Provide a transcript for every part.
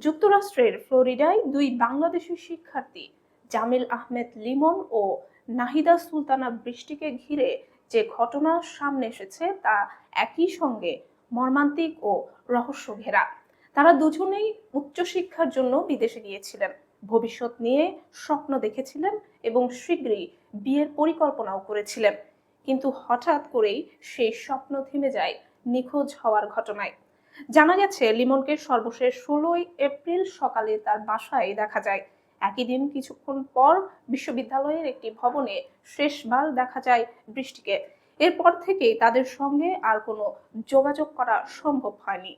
যুক্তরাষ্ট্রের ফ্লোরিডায় দুই বাংলাদেশি শিক্ষার্থী জামিল আহমেদ লিমন ও নাহিদা সুলতানা বৃষ্টিকে ঘিরে যে ঘটনা সামনে এসেছে তা একই সঙ্গে মর্মান্তিক ও রহস্য ঘেরা। তারা দুজনেই উচ্চশিক্ষার জন্য বিদেশে গিয়েছিলেন, ভবিষ্যৎ নিয়ে স্বপ্ন দেখেছিলেন এবং শীঘ্রই বিয়ের পরিকল্পনাও করেছিলেন। কিন্তু হঠাৎ করেই সেই স্বপ্ন থেমে যায় নিখোঁজ হওয়ার ঘটনায়। জানা গেছে লিমনকে সর্বশেষ 16 এপ্রিল সকালে তার বাসায় দেখা যায়। একই দিন কিছুক্ষণ পর বিশ্ববিদ্যালয়ের একটি ভবনে শেষবার দেখা যায় বৃষ্টিকে। এরপর থেকেই তাদের সঙ্গে আর কোনো যোগাযোগ করা সম্ভব হয়নি।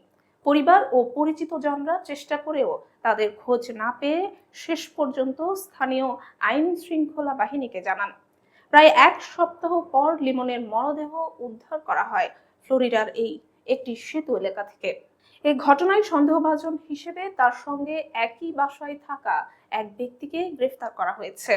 পরিবার ও পরিচিতজনরা চেষ্টা করেও তাদের খোঁজ না পেয়ে শেষ পর্যন্ত স্থানীয় আইন শৃঙ্খলা বাহিনীকে জানান। প্রায় এক সপ্তাহ পর লিমনের মরদেহ উদ্ধার করা হয় ফ্লোরিডার একটি সেতু এলাকা থেকে। এই ঘটনায় সন্দেহভাজন হিসেবে তার সঙ্গে একই বাসায় থাকা এক ব্যক্তিকে গ্রেফতার করা হয়েছে।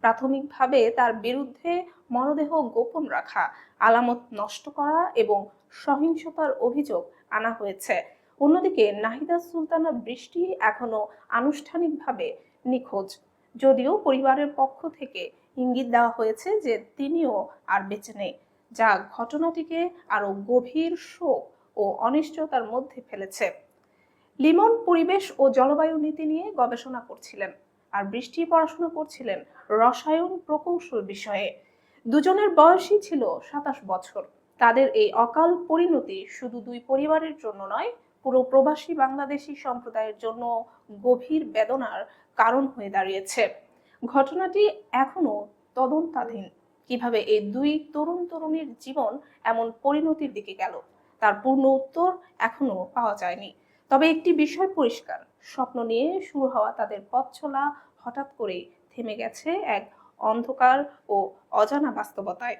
প্রাথমিকভাবে তার বিরুদ্ধে মরদেহ গোপন রাখা, আলামত নষ্ট করা এবং সহিংসতার অভিযোগ আনা হয়েছে। অন্যদিকে নাহিদা সুলতানা বৃষ্টি এখনো আনুষ্ঠানিকভাবে নিখোঁজ, যদিও পরিবারের পক্ষ থেকে ইঙ্গিত দেওয়া হয়েছে যে তিনিও আর বেঁচে নেই, যা ঘটনাটিকে আরো গভীর শোক ও অনিশ্চয়তার মধ্যে ফেলেছে। লিমন পরিবেশ ও জলবায়ু নীতি নিয়ে গবেষণা করছিলেন, আর বৃষ্টি পড়াশোনা করছিলেন রসায়ন প্রকৌশল বিষয়ে। দুজনের বয়সই ছিল 27 বছর। তাদের এই অকাল পরিণতি শুধু দুই পরিবারের জন্য নয়, পুরো প্রবাসী বাংলাদেশি সম্প্রদায়ের জন্য গভীর বেদনার কারণ হয়ে দাঁড়িয়েছে। ঘটনাটি এখনো তদন্তাধীন। কিভাবে এই দুই তরুণ তরুণীর জীবন এমন পরিণতির দিকে গেল, তার পূর্ণ উত্তর এখনো পাওয়া যায়নি। তবে একটি বিষয় পরিষ্কার, স্বপ্ন নিয়ে শুরু হওয়া তাদের পথ চলা হঠাৎ করেই থেমে গেছে এক অন্ধকার ও অজানা বাস্তবতায়।